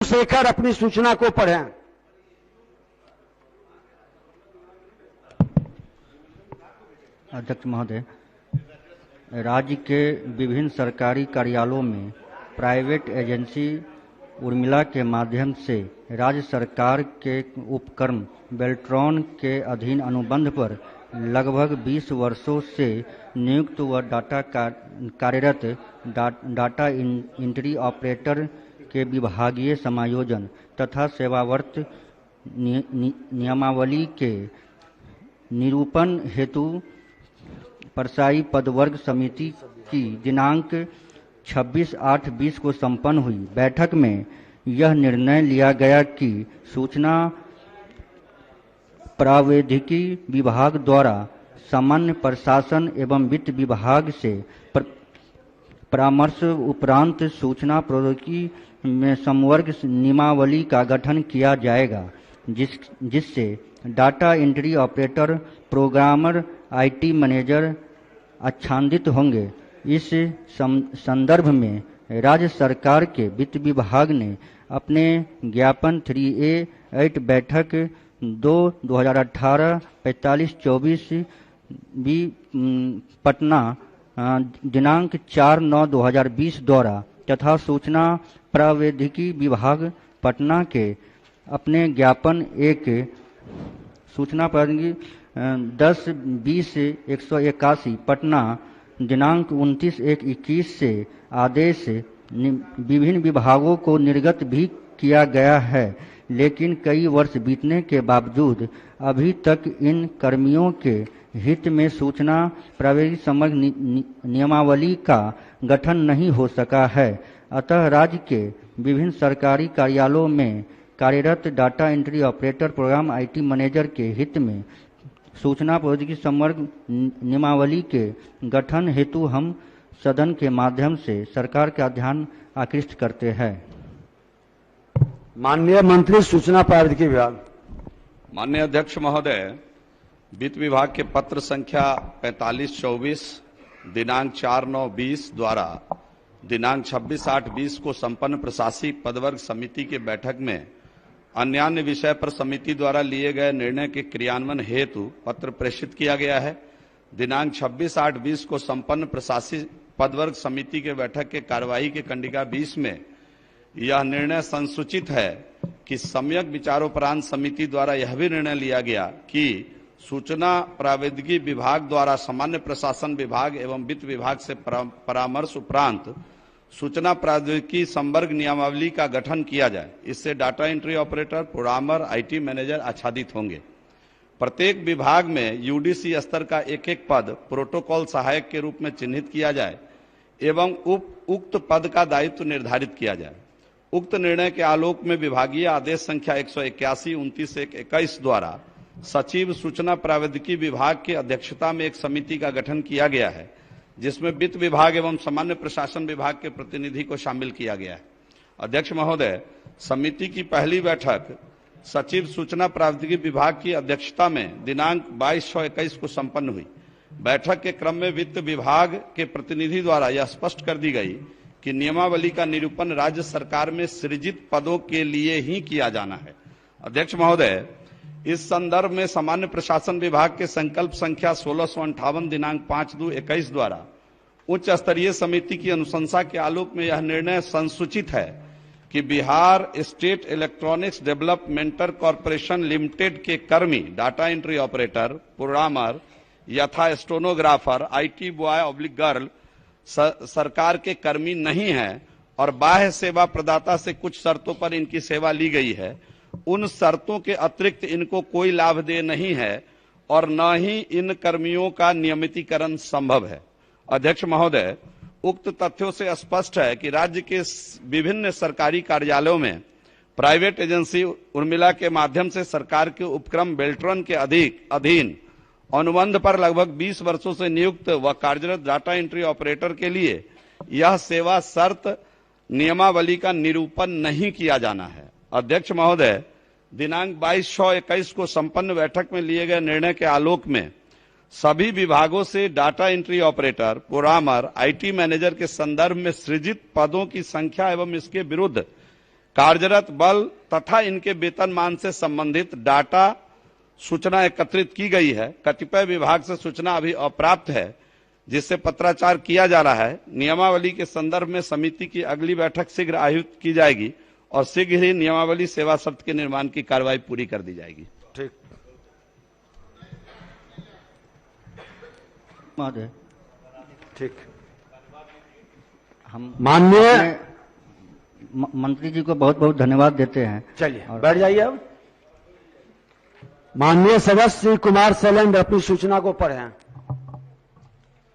शेखर अपनी सूचना को पढ़ें। अध्यक्ष महोदय, राज्य के विभिन्न सरकारी कार्यालयों में प्राइवेट एजेंसी उर्मिला के माध्यम से राज्य सरकार के उपक्रम बेल्ट्रॉन के अधीन अनुबंध पर लगभग 20 वर्षों से नियुक्त व कार्यरत डाटा एंट्री ऑपरेटर के विभागीय समायोजन तथा सेवावर्त नियमावली के निरूपण हेतु परसाई पदवर्ग समिति की दिनांक 26/8/20 को संपन्न हुई बैठक में यह निर्णय लिया गया कि सूचना प्रावैधिकी विभाग द्वारा सामान्य प्रशासन एवं वित्त विभाग से परामर्श उपरांत सूचना प्रौद्योगिकी में संवर्ग नियमावली का गठन किया जाएगा, जिससे data entry operator, programmer, IT manager आच्छादित होंगे। इस संदर्भ में राज्य सरकार के वित्त विभाग ने अपने ज्ञापन 3A8 बैठक 2/2018 45-24 पटना दिनांक 4/9/2020 द्वारा तथा सूचना प्रावैधिकी विभाग पटना के अपने ज्ञापन 1 सूचना प्रावैधिकी 10/20/181 पटना दिनांक 29/1/21 से आदेश विभिन्न विभागों को निर्गत भी किया गया है, लेकिन कई वर्ष बीतने के बावजूद अभी तक इन कर्मियों के हित में सूचना प्रावैधिकी समग्र नियमावली का गठन नहीं हो सका है। अतः राज्य के विभिन्न सरकारी कार्यालयों में कार्यरत data entry operator, programme IT manager के हित में सूचना प्रौद्योगिकी समग्र नियमावली के गठन हेतु हम सदन के माध्यम से सरकार का ध्यान आकृष्ट करते हैं। माननीय मंत्री सूचना प्रावैधिकी विभाग। माननीय अध्यक्ष महोदय, वित्त विभाग के पत्र संख्या 4524 दिनांक 4/9/20 द्वारा दिनांक 26/8/20 को संपन्न प्रशासनिक पदवर्ग समिति की बैठक में अन्य विषय पर समिति द्वारा लिए गए निर्णय के क्रियान्वयन हेतु पत्र प्रेषित किया गया है। दिनांक 26/8/20 को संपन्न प्रशासनिक पदवर्ग समिति के बैठक के कार्यवाही के कंडिका 20 में यह निर्णय संसूचित है कि सम्यक विचारोपरांत समिति द्वारा यह भी निर्णय लिया गया कि सूचना प्रावैधिकी विभाग द्वारा सामान्य प्रशासन विभाग एवं वित्त विभाग से परामर्श उपरांत सूचना प्रौद्योगिकी संवर्ग नियमावली का गठन किया जाए। इससे data entry operator, programmer, IT manager आच्छादित होंगे। प्रत्येक विभाग में यूडीसी स्तर का एक पद प्रोटोकॉल सहायक के रूप में चिन्हित किया जाए एवं उक्त पद का दायित्व निर्धारित किया जाए। उक्त निर्णय के आलोक में विभागीय आदेश संख्या 181/29/21 द्वारा सचिव सूचना प्रावैधिकी विभाग की अध्यक्षता में एक समिति का गठन किया गया है, जिसमें वित्त विभाग एवं सामान्य प्रशासन विभाग के प्रतिनिधि को शामिल किया गया है। अध्यक्ष महोदय, समिति की पहली बैठक सचिव सूचना प्रावैधिकी विभाग की अध्यक्षता में दिनांक 22/6/21 को संपन्न हुई। बैठक के क्रम में वित्त विभाग के प्रतिनिधि द्वारा यह स्पष्ट कर दी गई कि नियमावली का निरूपण राज्य सरकार में सृजित पदों के लिए ही किया जाना है। अध्यक्ष महोदय, इस संदर्भ में सामान्य प्रशासन विभाग के संकल्प संख्या 1658 दिनांक 5/2/21 द्वारा उच्च स्तरीय समिति की अनुशंसा के आलोक में यह निर्णय संसूचित है कि Bihar state electronics developmental corporation limited के कर्मी डाटा एंट्री ऑपरेटर, प्रोग्रामर यथा stenographer, IT boy oblique girl सरकार के कर्मी नहीं है और बाह्य सेवा प्रदाता से कुछ शर्तों पर इनकी सेवा ली गई है। उन शर्तों के अतिरिक्त इनको कोई लाभ दे नहीं है और न ही इन कर्मियों का नियमितीकरण संभव है। अध्यक्ष महोदय, उक्त तथ्यों से स्पष्ट है कि राज्य के विभिन्न सरकारी कार्यालयों में प्राइवेट एजेंसी उर्मिला के माध्यम से सरकार के उपक्रम बेल्ट्रॉन के अधीन अनुबंध पर लगभग 20 वर्षों से नियुक्त व कार्यरत डाटा एंट्री ऑपरेटर के लिए यह सेवा शर्त नियमावली का निरूपण नहीं किया जाना है। अध्यक्ष महोदय, दिनांक 22/6/21 को संपन्न बैठक में लिए गए निर्णय के आलोक में सभी विभागों से data entry operator, programmer, IT manager के संदर्भ में सृजित पदों की संख्या एवं इसके विरुद्ध कार्यरत बल तथा इनके वेतनमान से संबंधित डाटा सूचना एकत्रित की गई है। कतिपय विभाग से सूचना अभी अप्राप्त है, जिससे पत्राचार किया जा रहा है। नियमावली के संदर्भ में समिति की अगली बैठक शीघ्र आयोजित की जाएगी और शीघ्र ही नियमावली सेवा शर्त के निर्माण की कार्रवाई पूरी कर दी जाएगी। ठीक। महोदय, ठीक। हम माननीय मंत्री जी को बहुत बहुत धन्यवाद देते हैं। चलिए बैठ जाइए। अब माननीय सदस्य श्री कुमार शैलेंद्र अपनी सूचना को पढ़ें।